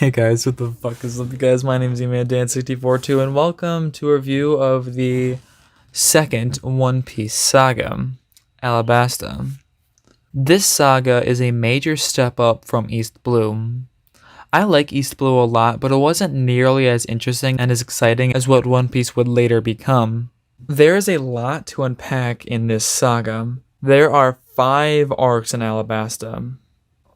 Hey guys, what the fuck is up, you guys? My name is eManDan642, and welcome to a review of the second One Piece saga, Alabasta. This saga is a major step up from East Blue. I like East Blue a lot, but it wasn't nearly as interesting and as exciting as what One Piece would later become. There is a lot to unpack in this saga. There are 5 arcs in Alabasta.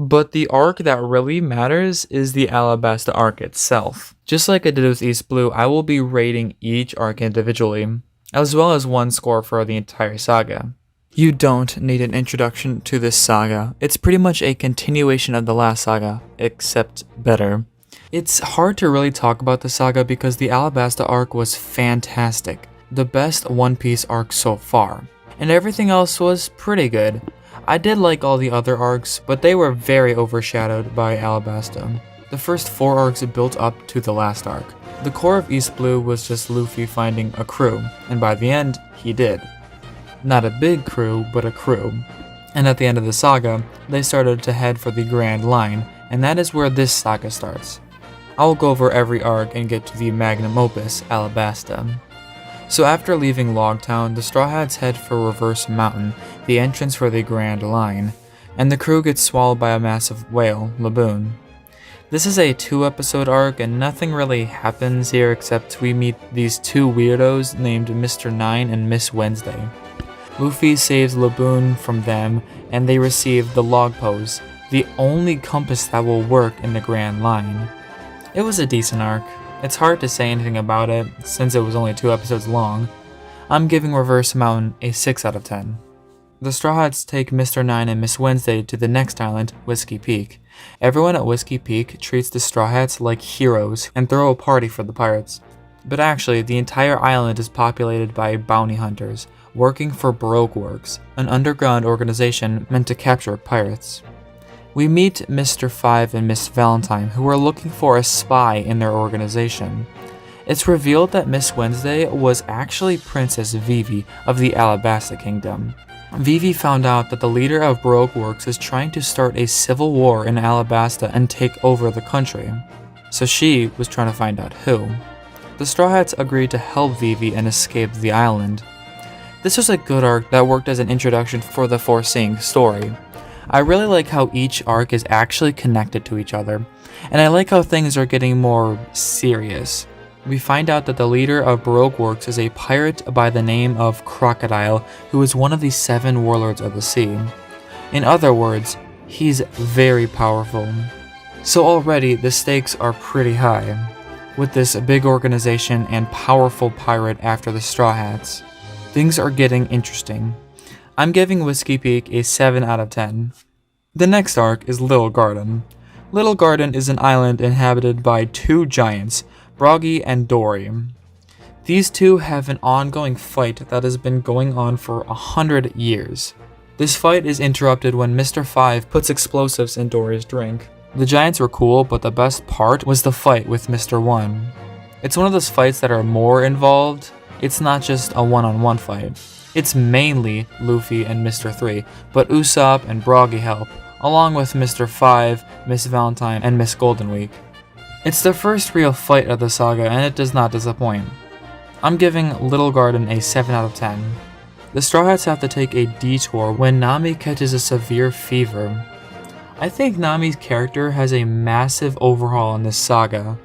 But the arc that really matters is the Alabasta arc itself. Just like I did with East Blue, I will be rating each arc individually, as well as one score for the entire saga. You don't need an introduction to this saga. It's pretty much a continuation of the last saga, except better. It's hard to really talk about the saga because the Alabasta arc was fantastic, the best One Piece arc so far, and everything else was pretty good. I did like all the other arcs, but they were very overshadowed by Alabasta. The first 4 arcs built up to the last arc. The core of East Blue was just Luffy finding a crew, and by the end, he did. Not a big crew, but a crew. And at the end of the saga, they started to head for the Grand Line, and that is where this saga starts. I will go over every arc and get to the magnum opus, Alabasta. So after leaving Logtown, the Straw Hats head for Reverse Mountain, the entrance for the Grand Line, and the crew gets swallowed by a massive whale, Laboon. This is a 2-episode arc, and nothing really happens here except we meet these 2 weirdos named Mr. Nine and Miss Wednesday. Luffy saves Laboon from them, and they receive the log pose, the only compass that will work in the Grand Line. It was a decent arc. It's hard to say anything about it, since it was only 2 episodes long. I'm giving Reverse Mountain a 6 out of 10. The Straw Hats take Mr. Nine and Miss Wednesday to the next island, Whiskey Peak. Everyone at Whiskey Peak treats the Straw Hats like heroes and throw a party for the pirates. But actually, the entire island is populated by bounty hunters, working for Baroque Works, an underground organization meant to capture pirates. We meet Mr. Five and Miss Valentine, who are looking for a spy in their organization. It's revealed that Miss Wednesday was actually Princess Vivi of the Alabasta Kingdom. Vivi found out that the leader of Baroque Works is trying to start a civil war in Alabasta and take over the country. So she was trying to find out who. The Straw Hats agreed to help Vivi and escape the island. This was a good arc that worked as an introduction for the Foreseeing story. I really like how each arc is actually connected to each other, and I like how things are getting more serious. We find out that the leader of Baroque Works is a pirate by the name of Crocodile, who is one of the 7 warlords of the sea. In other words, he's very powerful. So already the stakes are pretty high, with this big organization and powerful pirate after the Straw Hats. Things are getting interesting. I'm giving Whiskey Peak a 7 out of 10. The next arc is Little Garden. Little Garden is an island inhabited by 2 giants, Broggy and Dory. These 2 have an ongoing fight that has been going on for 100 years. This fight is interrupted when Mr. Five puts explosives in Dory's drink. The giants were cool, but the best part was the fight with Mr. One. It's one of those fights that are more involved. It's not just a one-on-one fight. It's mainly Luffy and Mr. 3, but Usopp and Broggy help, along with Mr. 5, Miss Valentine, and Miss Golden Week. It's the first real fight of the saga, and it does not disappoint. I'm giving Little Garden a 7 out of 10. The Straw Hats have to take a detour when Nami catches a severe fever. I think Nami's character has a massive overhaul in this saga.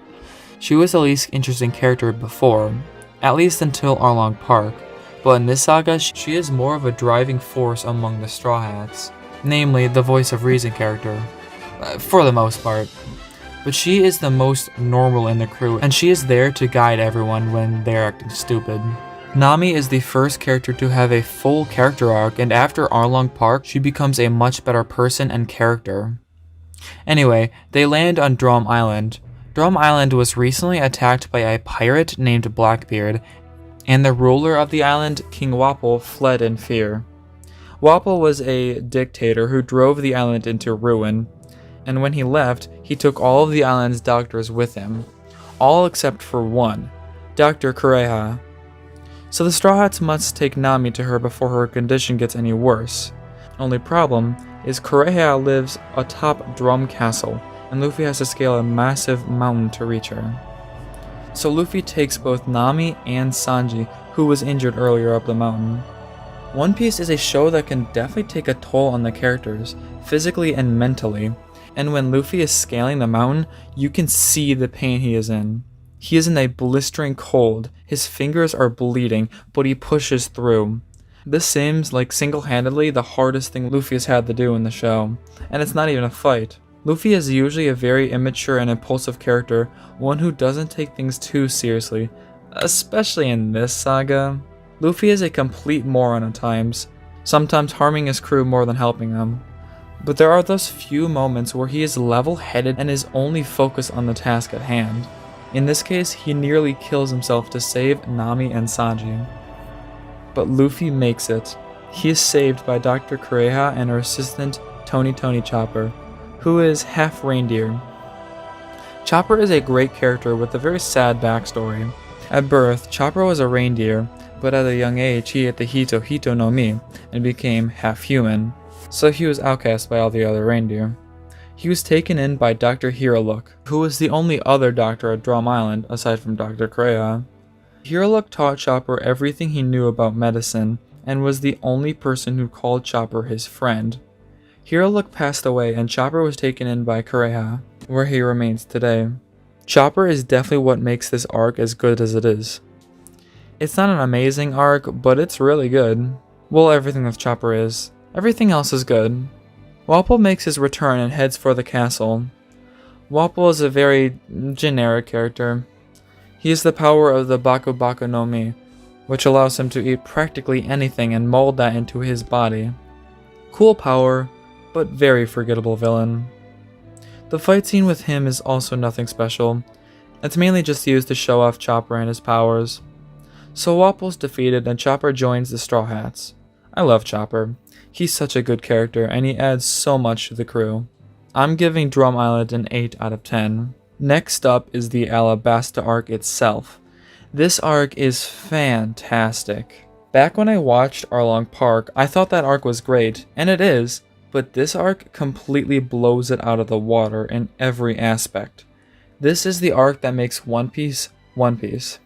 She was the least interesting character before, at least until Arlong Park. But in this saga, she is more of a driving force among the Straw Hats, namely the voice of reason character, for the most part. But she is the most normal in the crew, and she is there to guide everyone when they're acting stupid. Nami is the first character to have a full character arc, and after Arlong Park, she becomes a much better person and character. Anyway, they land on Drum Island. Drum Island was recently attacked by a pirate named Blackbeard, and the ruler of the island, King Wapol, fled in fear. Wapol was a dictator who drove the island into ruin, and when he left, he took all of the island's doctors with him, all except for one, Dr. Kureha. So the Straw Hats must take Nami to her before her condition gets any worse. Only problem is Kureha lives atop Drum Castle, and Luffy has to scale a massive mountain to reach her. So Luffy takes both Nami and Sanji, who was injured earlier, up the mountain. One Piece is a show that can definitely take a toll on the characters, physically and mentally, and when Luffy is scaling the mountain, you can see the pain he is in. He is in a blistering cold, his fingers are bleeding, but he pushes through. This seems like single-handedly the hardest thing Luffy has had to do in the show, and it's not even a fight. Luffy is usually a very immature and impulsive character, one who doesn't take things too seriously, especially in this saga. Luffy is a complete moron at times, sometimes harming his crew more than helping them. But there are those few moments where he is level-headed and is only focused on the task at hand. In this case, he nearly kills himself to save Nami and Sanji. But Luffy makes it. He is saved by Dr. Kureha and her assistant Tony Chopper, who is half reindeer. Chopper is a great character with a very sad backstory. At birth, Chopper was a reindeer, but at a young age he ate the Hito no Mi and became half human, so he was outcast by all the other reindeer. He was taken in by Dr. Hiriluk, who was the only other doctor at Drum Island aside from Dr. Kureha. Hiriluk taught Chopper everything he knew about medicine and was the only person who called Chopper his friend. Hiriluk passed away and Chopper was taken in by Kureha, where he remains today. Chopper is definitely what makes this arc as good as it is. It's not an amazing arc, but it's really good. Well, everything with Chopper is. Everything else is good. Wapol makes his return and heads for the castle. Wapol is a very generic character. He has the power of the Baku Baku no Mi, which allows him to eat practically anything and mold that into his body. Cool power, but very forgettable villain. The fight scene with him is also nothing special. It's mainly just used to show off Chopper and his powers. So Wapol's defeated and Chopper joins the Straw Hats. I love Chopper. He's such a good character and he adds so much to the crew. I'm giving Drum Island an 8 out of 10. Next up is the Alabasta arc itself. This arc is fantastic. Back when I watched Arlong Park, I thought that arc was great, and it is, but this arc completely blows it out of the water in every aspect. This is the arc that makes One Piece One Piece.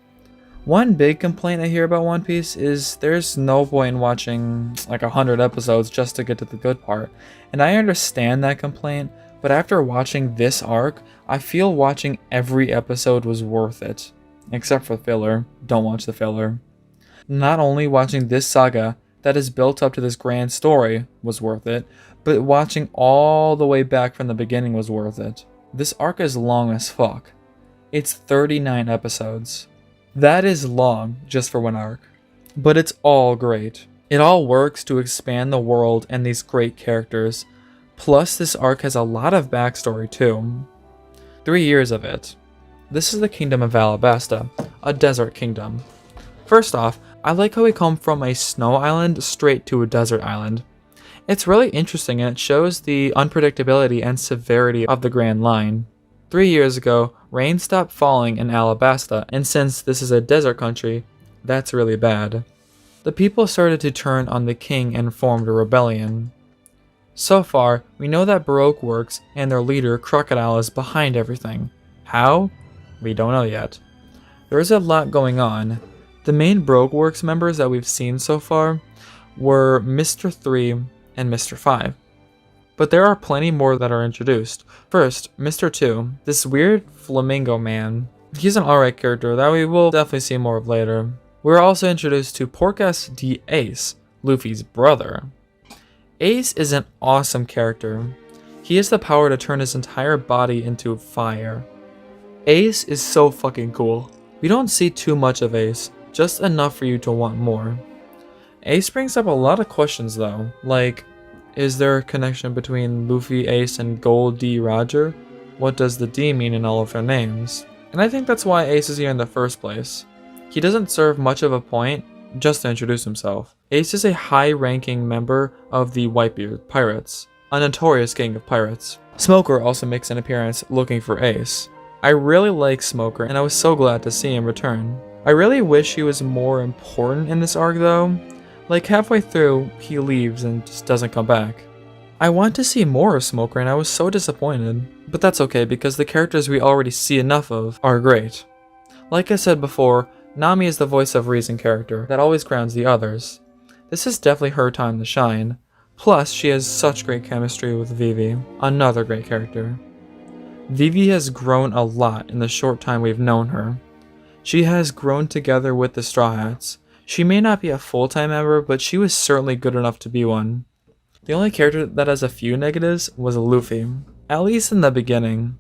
One big complaint I hear about One Piece is there's no point in watching like 100 episodes just to get to the good part, and I understand that complaint, but after watching this arc, I feel watching every episode was worth it. Except for filler. Don't watch the filler. Not only watching this saga that is built up to this grand story was worth it, but watching all the way back from the beginning was worth it. This arc is long as fuck. It's 39 episodes. That is long just for one arc. But it's all great. It all works to expand the world and these great characters. Plus this arc has a lot of backstory too. 3 years of it. This is the Kingdom of Alabasta, a desert kingdom. First off, I like how we come from a snow island straight to a desert island. It's really interesting and it shows the unpredictability and severity of the Grand Line. 3 years ago, rain stopped falling in Alabasta, and since this is a desert country, that's really bad. The people started to turn on the king and formed a rebellion. So far, we know that Baroque works and their leader, Crocodile, is behind everything. How? We don't know yet. There's a lot going on. The main Baroque Works members that we've seen so far were Mr. 3 and Mr. 5. But there are plenty more that are introduced. First, Mr. 2, this weird flamingo man. He's an alright character that we will definitely see more of later. We're also introduced to Porcas D. Ace, Luffy's brother. Ace is an awesome character. He has the power to turn his entire body into fire. Ace is so fucking cool. We don't see too much of Ace, just enough for you to want more. Ace brings up a lot of questions though, like, is there a connection between Luffy, Ace, and Gold D. Roger? What does the D mean in all of their names? And I think that's why Ace is here in the first place. He doesn't serve much of a point, just to introduce himself. Ace is a high-ranking member of the Whitebeard Pirates, a notorious gang of pirates. Smoker also makes an appearance looking for Ace. I really like Smoker, and I was so glad to see him return. I really wish he was more important in this arc though. Like halfway through, he leaves and just doesn't come back. I want to see more of Smoker and I was so disappointed. But that's okay because the characters we already see enough of are great. Like I said before, Nami is the voice of reason character that always grounds the others. This is definitely her time to shine. Plus, she has such great chemistry with Vivi, another great character. Vivi has grown a lot in the short time we've known her. She has grown together with the Straw Hats. She may not be a full-time member, but she was certainly good enough to be one. The only character that has a few negatives was Luffy, at least in the beginning.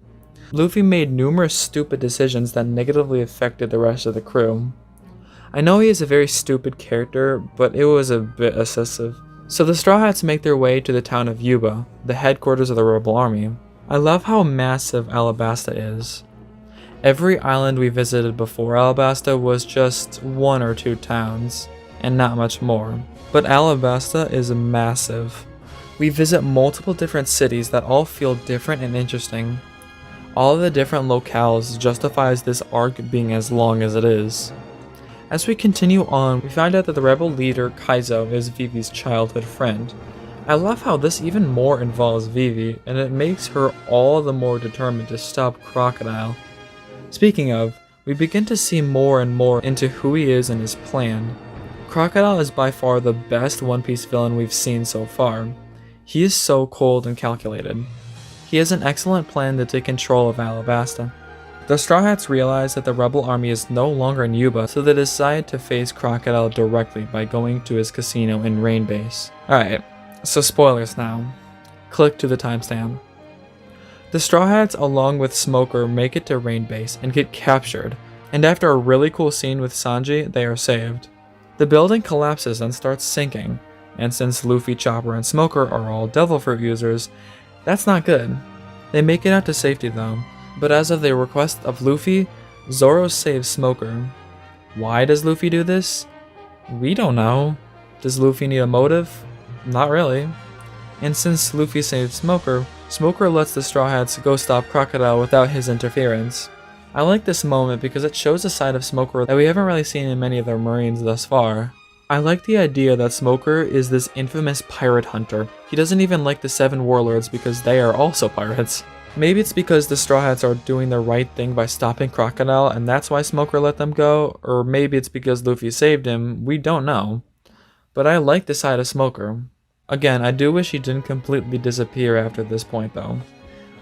Luffy made numerous stupid decisions that negatively affected the rest of the crew. I know he is a very stupid character, but it was a bit excessive. So the Straw Hats make their way to the town of Yuba, the headquarters of the Rebel Army. I love how massive Alabasta is. Every island we visited before Alabasta was just 1 or 2 towns, and not much more. But Alabasta is massive. We visit multiple different cities that all feel different and interesting. All of the different locales justifies this arc being as long as it is. As we continue on, we find out that the rebel leader Kaizo is Vivi's childhood friend. I love how this even more involves Vivi, and it makes her all the more determined to stop Crocodile. Speaking of, we begin to see more and more into who he is and his plan. Crocodile is by far the best One Piece villain we've seen so far. He is so cold and calculated. He has an excellent plan to take control of Alabasta. The Straw Hats realize that the rebel army is no longer in Yuba, so they decide to face Crocodile directly by going to his casino in Rain Base. Alright, so spoilers now. Click to the timestamp. The Straw Hats along with Smoker make it to Rain Base and get captured, and after a really cool scene with Sanji, they are saved. The building collapses and starts sinking, and since Luffy, Chopper, and Smoker are all Devil Fruit users, that's not good. They make it out to safety though. But as of the request of Luffy, Zoro saves Smoker. Why does Luffy do this? We don't know. Does Luffy need a motive? Not really. And since Luffy saved Smoker, Smoker lets the Straw Hats go stop Crocodile without his interference. I like this moment because it shows a side of Smoker that we haven't really seen in many of the Marines thus far. I like the idea that Smoker is this infamous pirate hunter. He doesn't even like the 7 warlords because they are also pirates. Maybe it's because the Straw Hats are doing the right thing by stopping Crocodile and that's why Smoker let them go, or maybe it's because Luffy saved him, we don't know. But I like the side of Smoker. Again, I do wish he didn't completely disappear after this point though.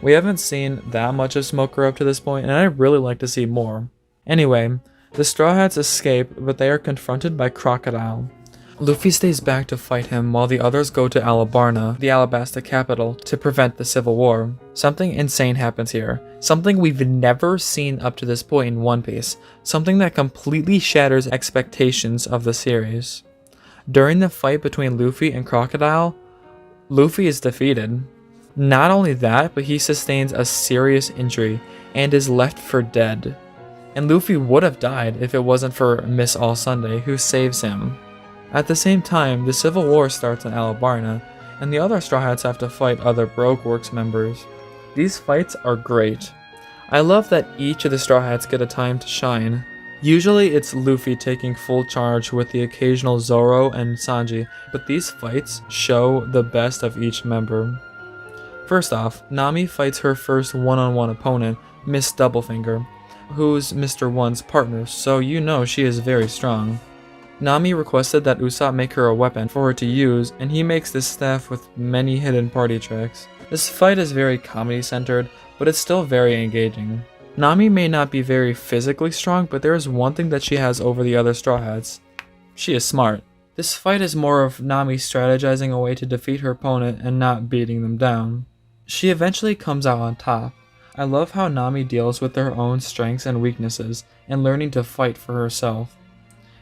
We haven't seen that much of Smoker up to this point and I'd really like to see more. Anyway, the Straw Hats escape, but they are confronted by Crocodile. Luffy stays back to fight him while the others go to Alabarna, the Alabasta capital, to prevent the civil war. Something insane happens here. Something we've never seen up to this point in One Piece. Something that completely shatters expectations of the series. During the fight between Luffy and Crocodile, Luffy is defeated. Not only that, but he sustains a serious injury and is left for dead. And Luffy would have died if it wasn't for Miss All Sunday, who saves him. At the same time, the Civil War starts in Alabarna, and the other Straw Hats have to fight other Brogue Works members. These fights are great. I love that each of the Straw Hats get a time to shine. Usually it's Luffy taking full charge with the occasional Zoro and Sanji, but these fights show the best of each member. First off, Nami fights her first one-on-one opponent, Miss Doublefinger, who's Mr. One's partner, so you know she is very strong. Nami requested that Usopp make her a weapon for her to use, and he makes this staff with many hidden party tricks. This fight is very comedy-centered, but it's still very engaging. Nami may not be very physically strong, but there is one thing that she has over the other Straw Hats. She is smart. This fight is more of Nami strategizing a way to defeat her opponent and not beating them down. She eventually comes out on top. I love how Nami deals with her own strengths and weaknesses, and learning to fight for herself.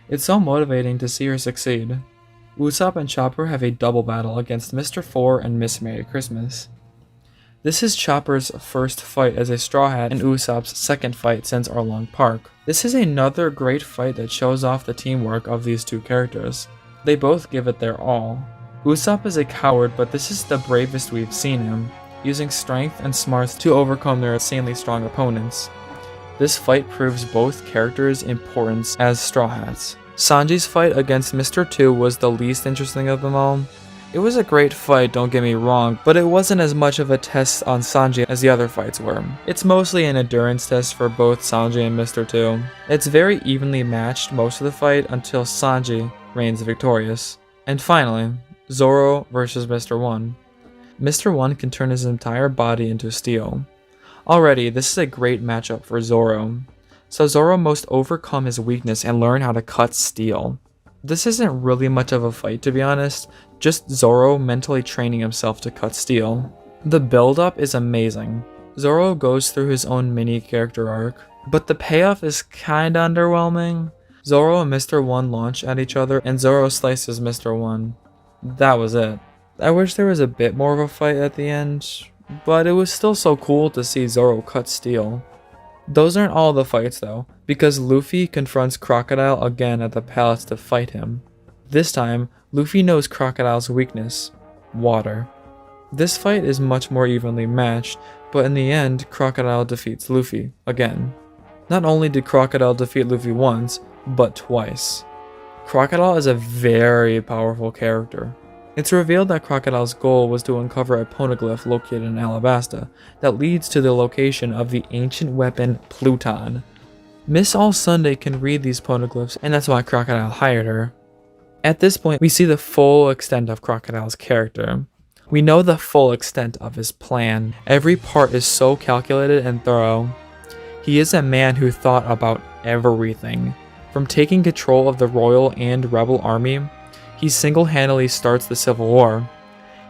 It's so motivating to see her succeed. Usopp and Chopper have a double battle against Mr. Four and Miss Merry Christmas. This is Chopper's first fight as a Straw Hat and Usopp's second fight since Arlong Park. This is another great fight that shows off the teamwork of these two characters. They both give it their all. Usopp is a coward, but this is the bravest we've seen him, using strength and smarts to overcome their insanely strong opponents. This fight proves both characters' importance as Straw Hats. Sanji's fight against Mr. 2 was the least interesting of them all. It was a great fight, don't get me wrong, but it wasn't as much of a test on Sanji as the other fights were. It's mostly an endurance test for both Sanji and Mr. 2. It's very evenly matched most of the fight until Sanji reigns victorious. And finally, Zoro versus Mr. 1. Mr. 1 can turn his entire body into steel. Already, this is a great matchup for Zoro. So Zoro must overcome his weakness and learn how to cut steel. This isn't really much of a fight, to be honest, just Zoro mentally training himself to cut steel. The build-up is amazing. Zoro goes through his own mini character arc, but the payoff is kinda underwhelming. Zoro and Mr. 1 launch at each other, and Zoro slices Mr. 1. That was it. I wish there was a bit more of a fight at the end, but it was still so cool to see Zoro cut steel. Those aren't all the fights though, because Luffy confronts Crocodile again at the palace to fight him. This time, Luffy knows Crocodile's weakness, water. This fight is much more evenly matched, but in the end, Crocodile defeats Luffy again. Not only did Crocodile defeat Luffy once, but twice. Crocodile is a very powerful character. It's revealed that Crocodile's goal was to uncover a poneglyph located in Alabasta that leads to the location of the ancient weapon Pluton. Miss All Sunday can read these poneglyphs, and that's why Crocodile hired her. At this point, we see the full extent of Crocodile's character. We know the full extent of his plan. Every part is so calculated and thorough. He is a man who thought about everything. From taking control of the royal and rebel army, he single-handedly starts the Civil War.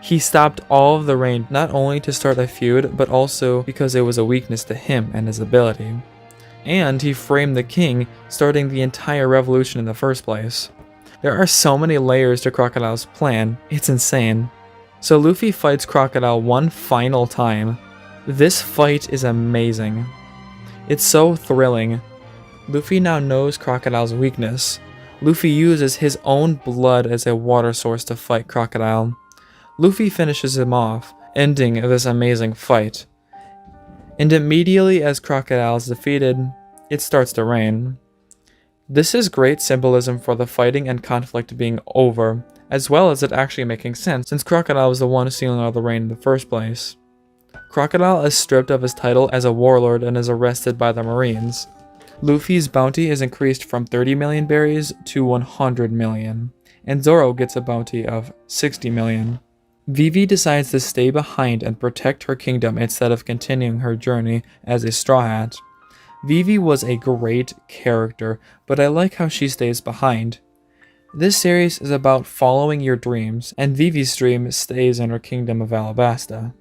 He stopped all of the rain not only to start a feud, but also because it was a weakness to him and his ability. And he framed the king, starting the entire revolution in the first place. There are so many layers to Crocodile's plan, it's insane. So Luffy fights Crocodile one final time. This fight is amazing. It's so thrilling. Luffy now knows Crocodile's weakness. Luffy uses his own blood as a water source to fight Crocodile. Luffy finishes him off, ending this amazing fight. And immediately as Crocodile is defeated, it starts to rain. This is great symbolism for the fighting and conflict being over, as well as it actually making sense since Crocodile was the one stealing all the rain in the first place. Crocodile is stripped of his title as a warlord and is arrested by the Marines. Luffy's bounty is increased from 30 million berries to 100 million, and Zoro gets a bounty of 60 million. Vivi decides to stay behind and protect her kingdom instead of continuing her journey as a Straw Hat. Vivi was a great character, but I like how she stays behind. This series is about following your dreams, and Vivi's dream stays in her kingdom of Alabasta.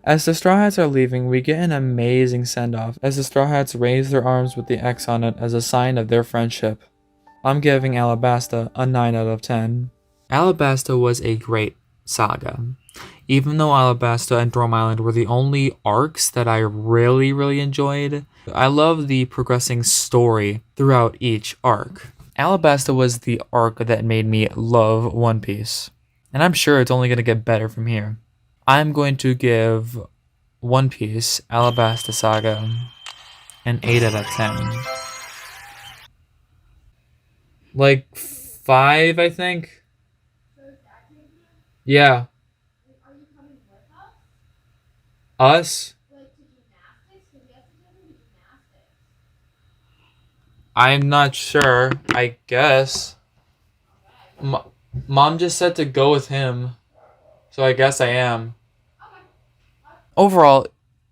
As the Straw Hats are leaving, we get an amazing send-off as the Straw Hats raise their arms with the X on it as a sign of their friendship. I'm giving Alabasta a 9 out of 10. Alabasta was a great saga. Even though Alabasta and Drum Island were the only arcs that I really enjoyed, I love the progressing story throughout each arc. Alabasta was the arc that made me love One Piece, and I'm sure it's only going to get better from here. I'm going to give One Piece Alabasta Saga an 8 out of 10. Like 5, I think. Yeah. Us? I'm not sure. I guess. Mom just said to go with him, so I guess I am. Overall,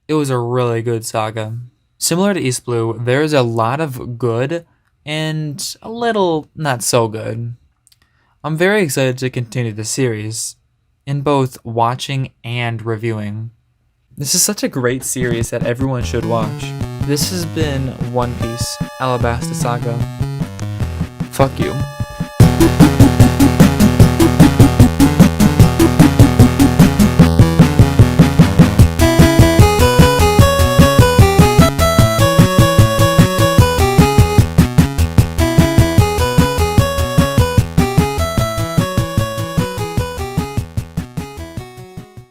it was a really good saga. Similar to East Blue, there's a lot of good and a little not so good. I'm very excited to continue the series in both watching and reviewing. This is such a great series that everyone should watch. This has been One Piece Alabasta Saga. Fuck you.